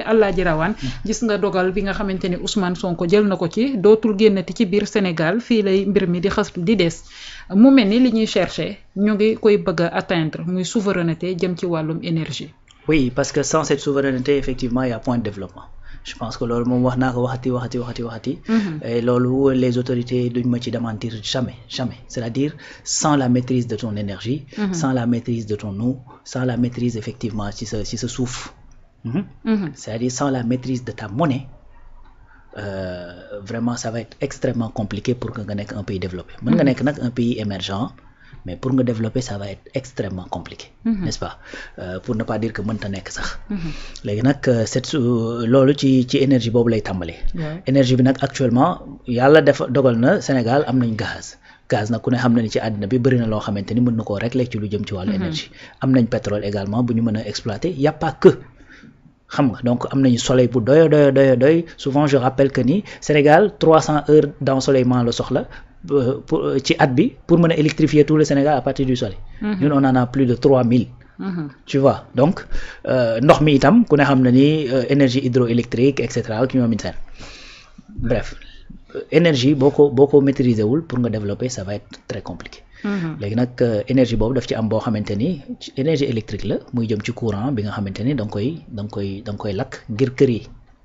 Alaaji Rawane gis nga dogal bi nga xamante ni Ousmane Sonko jël na ko ci dootul génnati ci biir Sénégal fii lay mbir mi di xastu di des mu mel ni li ñuy chercher ñu ngi koy bëgg a atteindre muy souveraineté jëm ci wàllum énergie. Oui, parce que sans cette souveraineté effectivement il y a point de développement. Je pense que loolu moom wax naa ko waxati. Et loolu les autorités duñ ma ci démentir jamais. C'est-à-dire sans la maîtrise de ton énergie, sans la maîtrise de ton eau, sans la maîtrise effectivement ci sa suuf. C'est-à-dire sans la maîtrise de ta monnaie, vraiment ça va être extrêmement compliqué pour que nga nekk un pays développé. Mën nga nekk nag un pays émergent, mais pour nga développer ça va être extrêmement compliqué, n'est-ce pas? Pour ne pas dire que mënta nekk sax. Léegi nag loolu ci énergie boobu lay tàmbalee. Énergie bi nag actuellement yàlla dogal na Sénégal am nañ gaz nag ku ne xam na ni ci àddina bi bëri na loo xamante ni mën na koo régler ci lu jëm ci wàllu énergie. Am nañ pétrole également bu ñu mën a exploiter, y a pas que. Xam nga donc am nañu soleil bu doy souvent je rappelle que ni Sénégal 300 heures d'ensoleillement la soxla ci at bi pour mën a électrifier tout le Sénégal à partir du soleil. Ñun on en a plus de 3000. Tu vois donc ndox mi itam ku ne xam na ni énergie hydroélectrique et cetera ak ñoom seen bref énergie boo ko maîtriser wul pour nga développer ça va être très compliqué. Léegi nag énergie boobu daf ci am boo xamante ni énergie électrique la muy jëm ci courant bi nga xamante ni da nga koy lakk ngir kër yi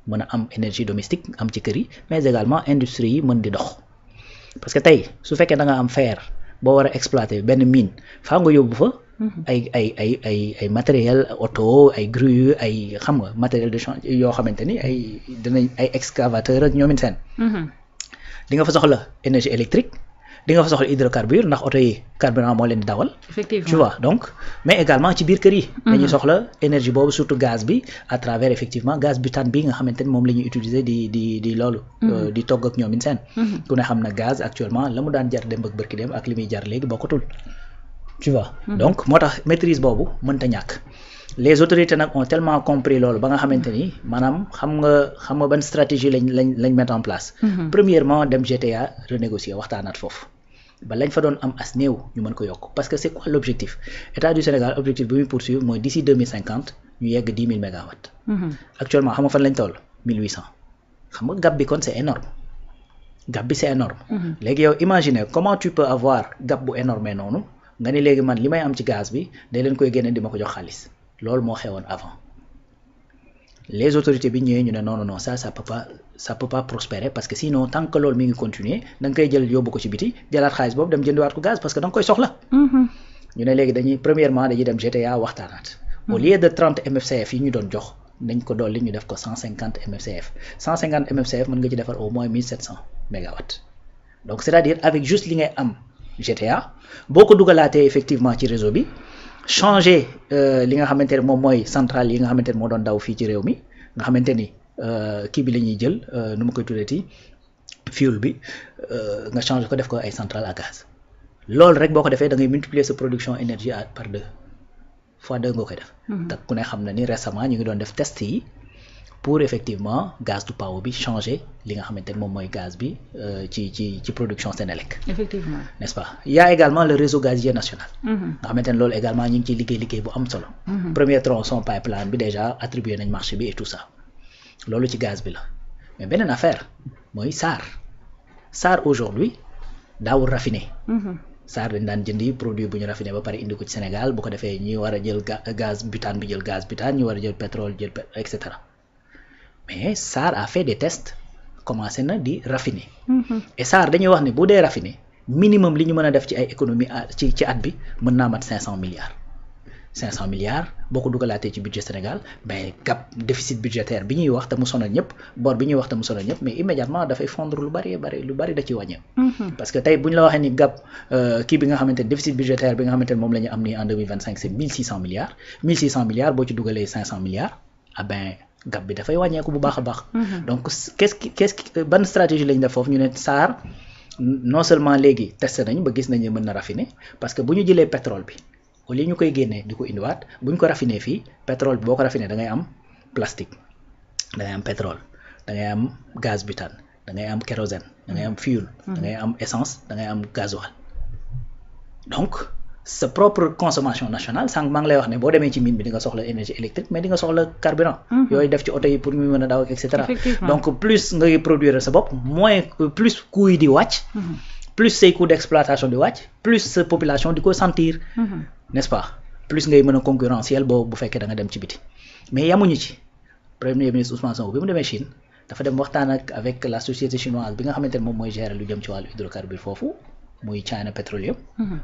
mën a am énergie domestique am ci kër yi mais également industrie yi mën di dox parce que tey su fekkee da nga am fer boo war a exploiter benn mine faa nga yóbbu fa ay matériel auto ay grue ay xam nga matériel de change yoo xamante ni ay excavateur ak ñoomin seen di nga fa soxla énergie électrique di nga fa soxla hydrocarbure ndax oto yi carburant moo leen di dawal. Effectivement tu vois donc mais également ci biir kër yi. dañuy soxla énergie boobu surtout gaz bi à travers effectivement gaz butane bi nga xamante ni moom la ñuy utiliser di loolu. di togg ak ñoom seen. ku ne xam na gaz actuellement la mu daan jar démb ak bërki dem ak li muy jar léegi bokkatul. tu vois donc moo tax maîtrise boobu mënta ñàkk. Les autorités nag ont tellement compris loolu ba nga xamante ni maanaam xam nga ban stratégie lañ mettre en place. Premièrement dem GTA renégocier waxtaanaat foofu. ba lañ fa doon am as néew ñu mën ko yokk parce que c'est quoi l'objectif État du Sénégal objectif bi muy poursuivre mooy d'ici 2050 ñu yegg 10 000 mégawatts. Actuellement xam nga fan lañ toll 1800 xam nga gap bi kon c'est énorme léegi yow imaginer comment tu peux avoir gap bu énorme noonu nga ni léegi man li may am ci gaz bi day leen koy génne di ma ko jox xaalis loolu moo xewoon avant les autorités bi ñëwee ñu ne non ça peut pas prospérer parce que sinon tant que loolu mi ngi continuer da nga koy jël yóbbu ko ci biti jëlaat xaalis boobu dem jëndiwaat ko gaz parce que da nga koy soxla. ñu ne léegi dañuy dem GTA waxtaanaat. Au lieu de 30 MFCF yi ñu doon jox nañ ko dolli ñu def ko 150 MFCF 150 MFCF mën nga ci defar au moins 1700 mégawatts donc c'est-à-dire avec juste li ngay am GTA boo ko dugalaatee effectivement ci réseau bi. changer li nga xamante ne moom mooy centrale yi nga xamante ne moo doon daw fii ci réew mi nga xamante ni kii bi la ñuy jël nu ma koy tuddati fuel bi nga changer ko def ko ay centrale à gaz loolu rek boo ko defee da ngay multiplier sa production énergie par 2 fois 2 nga koy def. te ku ne xam na ni récemment ñu ngi doon def test yi pour effectivement gaz du power bi changer li nga xamante ne moom mooy gaz bi ci production Sénélec. Effectivement n'est-ce pas il y a également le réseau gazier national. nga xamante ne loolu également ñu ngi ciy liggéey bu am solo. Premier tronçon pipeline bi déjà attribué nañ marché bi et tout ça loolu ci gaz bi la mais beneen affaire mooy SAR aujourd'hui daawul raffiné. SAR dañ daan jëndi produit bu ñu raffiné ba pare indi ko ci Sénégal bu ko defee ñi war a jël gaz butane bi jël gaz butane ñi war a jël pétrole jël et cetera. Mais SAR a fait des tests commencé na di raffiner. Et SAR dañuy wax ne bu dee raffiner minimum li ñu mën a def ci ay économie ci at bi mën naa mat 500 milliards boo ko dugalaatee ci budget Sénégal ben gap déficit budgétaire bi ñuy wax te mu sonal ñëpp bor bi ñuy wax te mu sonal ñëpp mais immédiatement dafay fondre lu bari da ci wàññeeku. parce que tey bu ñu la waxee ni gap kii bi nga xamante ne déficit budgétaire bi nga xamante ne moom la ñu am nii en 2025 c'est 1600 milliards boo ci dugalee 500 milliards ah ben gap bi dafay wàññeeku bu baax a baax. donc ban stratégie lañ def foofu ñu ne SAR non seulement léegi testé nañ ba gis nañ ne mën na raffiner parce que bu ñu jëlee pétrole bi au lieu ñu koy génnee di ko indiwaat bu ñu ko raffiner fii pétrole bi boo ko raffiner da ngay am plastique da ngay am pétrole da ngay am gaz butane da ngay am kérosène da ngay am fuel. da ngay am essence da ngay am gasoil donc sa propre consommation nationale sànq maa ngi lay wax ne boo demee ci mine bi di nga soxla énergie électrique mais di nga soxla carburant yooyu def ci oto yi pour ñu mën a daw et cetera donc plus ngay produire sa bopp moins plus coût yi di wàcc plus say coûts d'exploitation di wàcc plus sa population di ko sentir n'est-ce pas plus ngay mën a concurrentiel bu fekkee da nga dem ci biti mais yamuñu ci premier ministre Ousmane Sonko bi mu demee Chine dafa dem waxtaan avec la société chinoise bi nga xamante ne moom mooy gérer lu jëm ci wàllu hydrocarbure foofu muy China Petroleum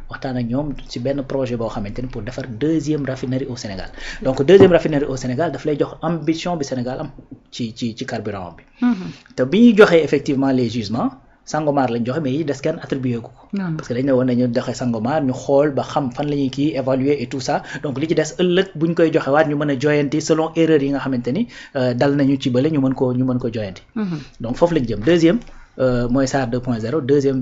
waxtaan ak ñoom ci benn projet boo xamante ni pour defar deuxième raffinerie au Sénégal donc deuxième raffinerie au Sénégal daf lay jox ambition bi Sénégal am ci carburant bi te bi ñuy joxee effectivement les gisements Sangomar lañ joxe mais yi des kenn attribué ko parce que dañ ne woon nañu joxe Sangomar ñu xool ba xam fan la ñuy kii évaluer et tout ça donc li ci des ëllëg buñ koy joxe waat ñu mën a joyanti selon erreur yi nga xamante ni dal nañu ci bële ñu mën ko joyanti donc foofu lañ jëm deuxième mooy SAR 2.0 deuxième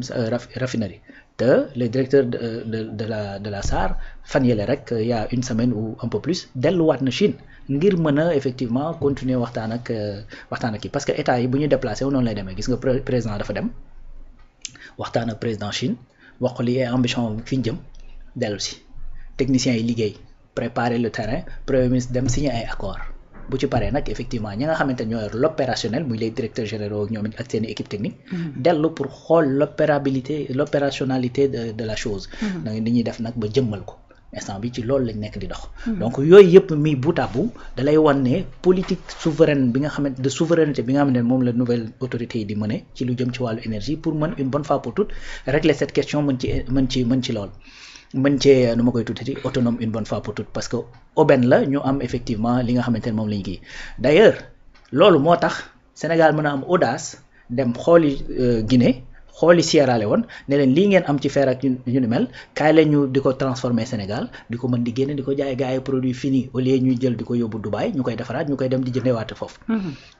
raffinerie te le directeur de la SAR fan yële rek il y a une semaine ou un peu plus delluwaat na Chine ngir mën a effectivement continuer waxtaan ak kii parce que état yi bu ñu déplacé wu noonu lay demee gis nga président dafa dem waxtaan ak président Chine wax ko li ay ambition fi ñu jëm dellu si techniciens yi liggéey préparer le terrain premier ministre dem signer ay accord bu ci paree nag effectivement ñi nga xamante ne ñoo yor l'opérationnel muy les directeurs généraux ak ñoom ak seen équipe technique dellu pour xool l'opérationnalité de la chose da ni ñuy def nag ba jëmmal ko instant bi ci loolu lañ nekk di dox donc yooyu yëpp mi bout à bout da lay wan ne politique souveraine bi nga xamante de souveraineté bi nga xam ne moom la nouvelle autorité yi di mener ci lu jëm ci wàllu énergie pour mën une bonne fois pour toutes régler cette question mën ci lool mën cee nu ma koy tuddati autonome une bonne fois pour toutes parce que aubaine la ñu am effectivement li nga xamante ne moom lañ kii d'ailleurs loolu moo tax Sénégal mën a am audace dem xooli Guinée xooli Sierra Leone ne leen lii ngeen am ci fer ak ñu ni mel kaay la ñu di ko transformer Sénégal di ko mën di génne di ko jaay gars yi produit fini au lieu ñuy jël di ko yóbbu Dubaï ñu koy defaraat ñu koy dem di jëndeewaat foofu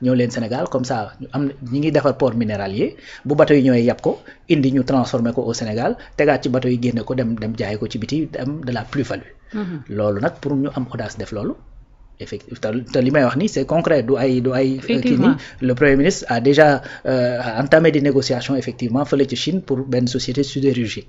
ñëw leen Sénégal comme ça ñi ngi defar port minéralier bu bateau yi ñëwee yàpp ko indi ñu transformer ko au Sénégal tegaat ci bateau yi génne ko dem jaay ko ci biti dem de la plus-value loolu nag pour ñu am audace def loolu effectivement te li may wax ni c'est concret du ay kii ni le premier ministre a déjà entamé des négociations effectivement fële ci Chine pour benn société sidérurgique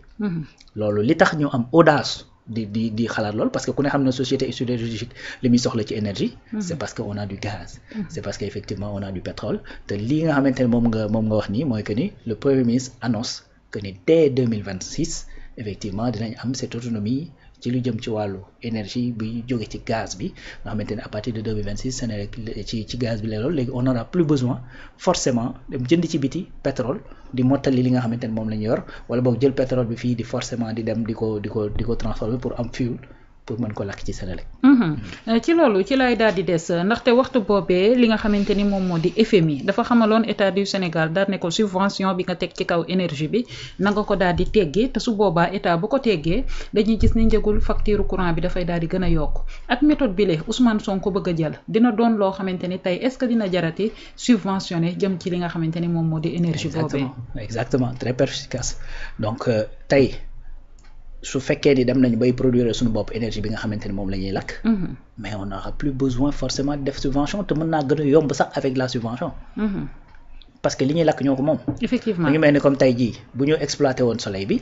loolu li tax ñu am audace di xalaat loolu parce que ku ne xam na société sidérurgique li muy soxla ci énergie c'est parce que on a du gaz c'est parce que effectivement on a du pétrole te lii nga xamante ne moom nga wax nii mooy que ni le premier ministre annonce que ni dès 2026 effectivement dinañ am cette autonomie ci lu jëm ci wàllu énergie bi jóge ci gaz bi nga xamante ne à partir de 2026 Sénégal ci gaz bi la loolu léegi on n'aura plus besoin forcément dem jënd ci biti pétrole di mottali li nga xamante ne moom la ñu yor wala boog jël pétrole bi fii di forcément di dem di ko transformer pour am fuel pour mën ko lakk ci Sénégal. ci loolu ci lay daal di des ndaxte waxtu boobee li nga xamante ni moom moo di FMI dafa xamaloon état du Sénégal daal ne ko subvention bi nga teg ci kaw énergie bi na nga ko daal di teggi te su boobaa état bu ko teggee dañuy gis ni njëgul facture courant bi dafay daal di gën a yokk ak méthode bi Ousmane Sonko bëgg a jël dina doon loo xamante ni tey est-ce que dina jarati subventionné jëm ci li nga xamante ni moom moo di énergie boobee. exactement très perspicace donc tey. su fekkee ni dem nañu bay produire suñu bopp énergie bi nga xamante ne moom la ñuy lakk mais on n'aura plus besoin forcément de def subvention te mën naa gën a yomb sax avec la subvention parce que li ñuy lakk ñoo ko moom effectivement mu ngi mel ni comme tey jii bu ñu exploité woon soleil bi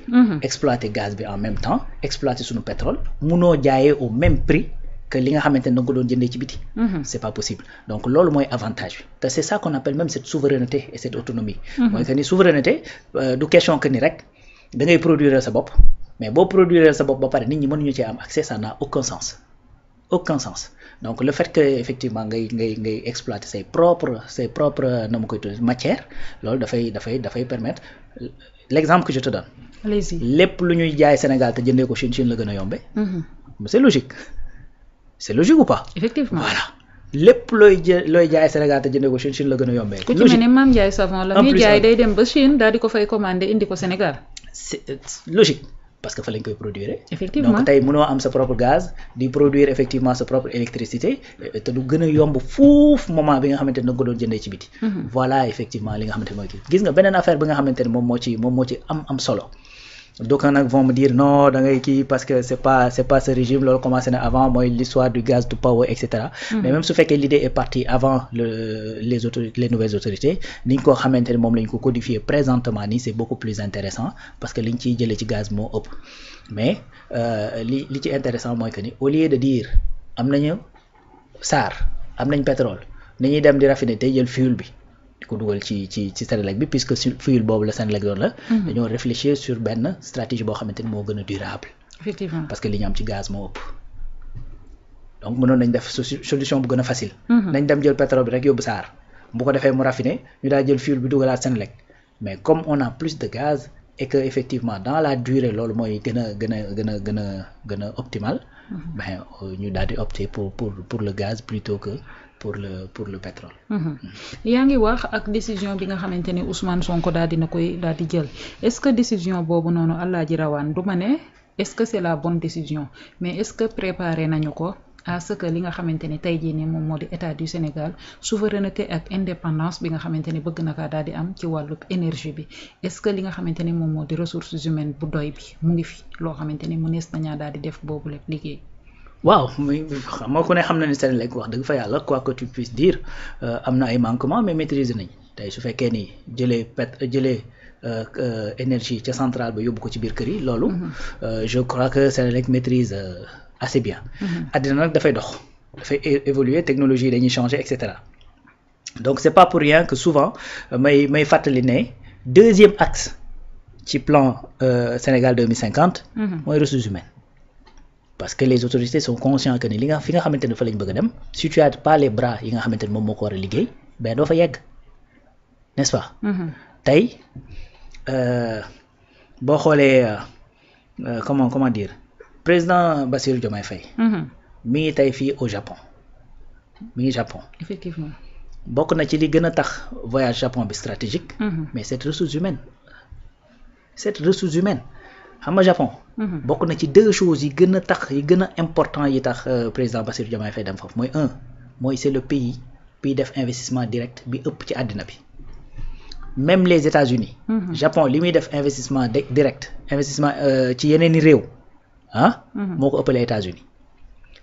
exploité gaz bi en même temps exploité suñu pétrole munoo jaayee au même prix que li nga xamante ne da nga ko doon jëndee ci biti c'est pas possible donc loolu mooy avantage bi te c'est ça qu'on appelle même cette souveraineté et cette autonomie mooy que ni souveraineté du question que ni rek da ngay produire sa bopp mais boo produire sa bopp ba pare nit ñi mënuñu cee am accès ça n'a aucun sens donc le fait que effectivement ngay exploiter ses propres na ma koy tuddee matière loolu dafay permettre l'exemple que je te donne. allez-y lépp lu ñuy jaay Sénégal te jëndee ko Chine la gën a yombee. c'est logique ou pas. effectivement voilà. lépp looy jaay Sénégal te jëndee ko Chine la gën a yombee. ku ci mel ne Mame Ndiaye Savon la muy jaay day dem ba Chine daal di ko fay commander indi ko Sénégal. c'est logique parce que fa lañ koy produire. effectivement donc tey mënoo am sa propre gaz di produire effectivement sa propre électricité te du gën a yomb fuuf moment bi nga xamante ne nga ko doon jëndee ci biti. voilà effectivement li nga xamante ne mooy kii gis nga beneen affaire bi nga xamante ne moom moo ci am solo d'aucuns nag vont me dire non da ngay kii parce que c'est pas ce régime loolu commencé na avant mooy l'histoire du gaz to power et cetera. Mais même su fekkee l'idée est partie avant les nouvelles autorités ni ñu ko xamante ne moom lañ ko codifier présentement nii c'est beaucoup plus intéressant parce que liñ ciy jëlee ci gaz moo ëpp mais li ci intéressant mooy que ni au lieu de dire am nañu SAR am nañ pétrole ni ñuy dem di raffiner tey jël fuel bi di ko dugal ci Senelec bi puisque fuel boobu la Senelec doon la dañoo réfléchir sur benn stratégie boo xamante ni moo gën a durable effectivement parce que li ñu am ci gaz moo ëpp donc mënoon nañ def solution bu gën a facile nañ dem jël pétrole bi rek yóbbu SAR bu ko defee mu raffiner ñu daal jël fuel bi dugalaat Senelec mais comme on a plus de gaz et que effectivement dans la durée loolu mooy gën a optimal ben ñu daal di opter pour le gaz plutôt que pour le pétrole. yaa ngi wax ak décision bi nga xamante ni Ousmane Sonko daal di jël est-ce que décision boobu noonu Alaaji Rawaan du ma ne est-ce que c'est la bonne décision mais est-ce que préparé nañu ko à ce que li nga xamante ni tey jii nii moom moo di état du Sénégal souveraineté ak indépendance bi nga xamante ni bëgg na kaa daal di am ci wàllu énergie bi est-ce que li nga xamante ni moom moo di ressources humaines bu doy bi mu ngi fi loo xamante ni mënees nañaa daal di def boobu lépp liggéey. waaw xam nga ku ne xam na ni Senelec wax dëgg fa yàlla quoi que tu puisses dire am na ay manquements mais maîtriser nañ tey su fekkee ni jëlee énergie ca centrale ba yóbbu ko ci biir kër yi loolu je crois que Senelec maîtrise assez bien àddina nag dafay dox dafay évoluer technologie yi dañuy changer et cetera donc c'est pas pour rien que souvent may fàttali ne deuxième axe ci plan Sénégal 2050 mooy ressources humaines parce que les autorités sont conscients que ni fi nga xamante ne fa lañ bëgg a dem si tu as pas les bras yi nga xamante ne moom moo ko war a liggéey ben doo fa yegg n'est-ce pas tey boo xoolee comment dire président Bassirou Diomaye Faye mi ngi tey fii au Japon mi ngi Japon effectivement bokk na ci li gën a tax voyage Japon bi stratégique mais cette ressource humaine xam nga Japon bokk na ci deux choses yi gën a tax yi gën a important yi tax président Bassirou Diomaye Faye dem foofu mooy c'est le pays def investissement direct bi ëpp ci àddina bi même les États-Unis Japon li muy def investissement direct investissement ci yeneen i réew moo ko ëppalee États-Unis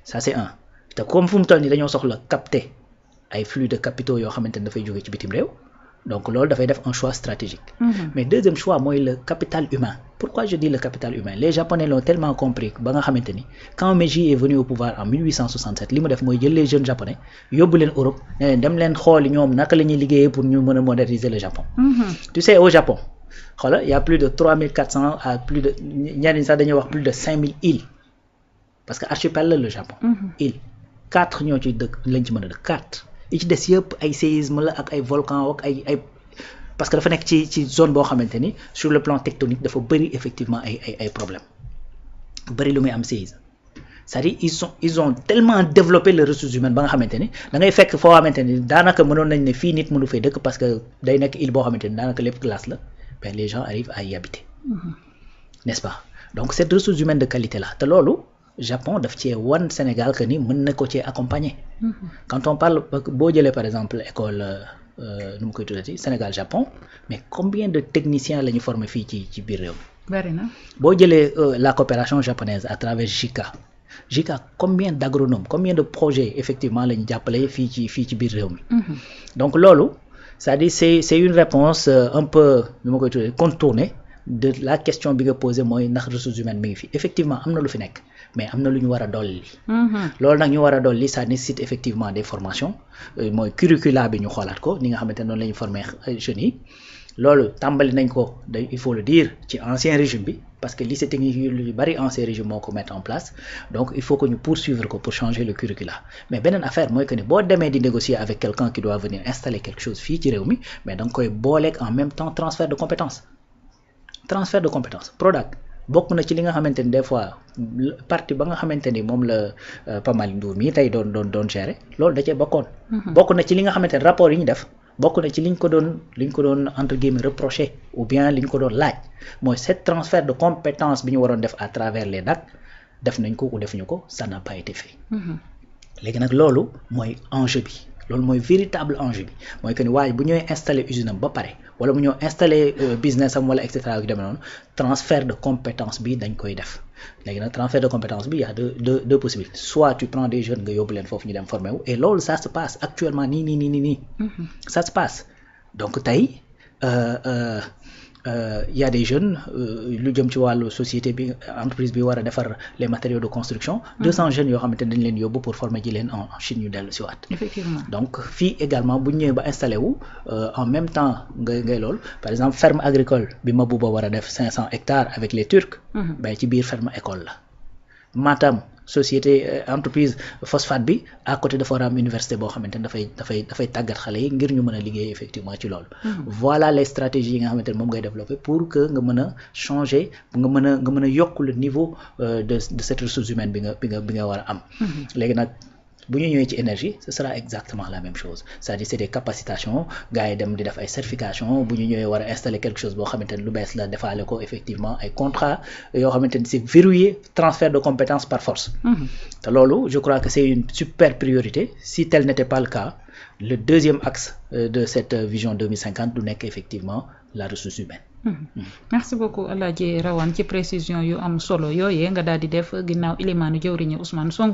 ça c'est un te comme fu mu toll nii dañoo soxla capter ay flux de capitaux yoo xamante ne dafay jóge ci bitim réew donc loolu dafay def un choix stratégique mais deuxième choix mooy le capital humain. Pourquoi je dis le capital humain? Les Japonais l'ont tellement compris ba nga xamante ni quand Meiji est venu au pouvoir en 1867 li mu def mooy jël les jeunes japonais yóbbu leen Europe ne leen dem leen xooli ñoom naka la ñuy liggéeyee pour ñu mën a moderniser le Japon. Tu sais au Japon xoolal y a plus de 3400 à plus de ñenn ñi sax dañuy wax plus de 5000 îles parce que archipel la le Japon. îles 4 ñoo ci dëkk lañ ci mën a dëkk 4 yi ci des yëpp ay séisme la ak ay volcan ak ay parce que dafa nekk ci zone boo xamante ni sur le plan tectonique dafa bëri effectivement ay problèmes bëri lu muy am séisme c'est-à-dire ils ont tellement développé les ressources humaines ba nga xamante ni da ngay fekk foo xamante ni daanaka mënoon nañ ne fii nit mënu fay dëkk parce que day nekk île boo xamante ni daanaka lépp glace la ben les gens arrivent à y habiter n'est-ce pas donc cette ressource humaine de qualité là te loolu Japon daf cee wan Sénégal que ni mën na ko cee accompagner quand on parle boo jëlee par exemple école nu mu koy tuddati Sénégal Japon mais combien de techniciens la ñu formé fii ci biir réew mi bari na boo jëlee la coopération japonaise à travers JICA combien d'agronomes combien de projets effectivement la ñu jàppale fii ci biir réew mi donc loolu c'est-à-dire c'est une réponse un peu nu ma koy tuddee contournée de la question bi nga posé mooy ndax ressources humaines mi ngi fi effectivement am na lu fi nekk mais am na lu ñu war a dolli loolu nag ñu war a dolli ça nécessite effectivement des formations mooy curricula bi ñu xoolaat ko ni nga xamante ne noonu la ñu former jeunes yi loolu tàmbali nañ ko il faut le dire ci ancien régime bi parce que lycée technique yu bari ancien régime moo ko mettre en place donc il faut que ñu poursuivre ko pour changer le curricula mais beneen affaire mooy que ni boo demee di négocier avec quelqu'un qui doit venir installer quelque chose fii ci réew mi mais da nga koy booleeg en même temps transfert de compétences Prodac bokk na ci li nga xamante ni des fois partie ba nga xamante ni moom la Pamal Ndour mii tey doon gérer loolu da cee bokkoon bokk na ci li nga xamante ni rapport yi ñu def bokk na ci liñ ko doon entre guillemets reprocher ou bien liñ ko doon laaj mooy cette transfert de compétence bi ñu waroon def à travers les DAC def nañ ko ou defuñu ko ça n'a pas été fait léegi nag loolu mooy enjeu bi loolu mooy véritable enjeu bi mooy que ni waaye bu ñëwee installer usine am ba pare wala mu ñëw installer business am wala et cetera yu demee noonu transfert de compétence bi dañ koy def léegi nag transfert de compétence bi y a deux possibilités soit tu prends des jeunes nga yóbbu leen foofu ñu dem former wu et loolu ça se passe actuellement nii ça se passe donc tey y a des jeunes lu jëm ci wàllu société bi entreprise bi war a defar les matériaux de construction 200 jeunes yoo xamante ne dañ leen yóbbu pour former ji leen en Chine ñu dellu si waat effectivement donc fii également bu ñu ñëwee ba installé wu en même temps ngay loolu par exemple ferme agricole bi Mabouba war a def 500 hectares avec les Turcs ben ci biir ferme école la Matam société entreprise phosphate bi à côté dafa war a am université boo xamante ne dafay tàggat xale yi ngir ñu mën a liggéey effectivement ci loolu voilà les stratégies yi nga xamante ne moom ngay développer pour que nga mën a changer nga mën a yokk le niveau de cette ressource humaine bi nga war a am léegi nag bu ñu ñëwee ci énergie ce sera exactement la même chose c'est-à-dire c'est des capacitations gars yi dem di def ay certification bu ñu ñëwee war a installer quelque chose boo xamante ne lu bees la defaale ko effectivement ay contrat yoo xamante ne c'est verrouillé transfert de compétences par force te loolu je crois que c'est une super priorité si tel n'était pas le cas le deuxième axe de cette vision 2050 du nekk effectivement la ressource humaine. Merci beaucoup Alhaji Rawane ci précision yu am solo yooyee nga daal di def ginnaaw ilimaanu jëwriñu Ousmane Sonko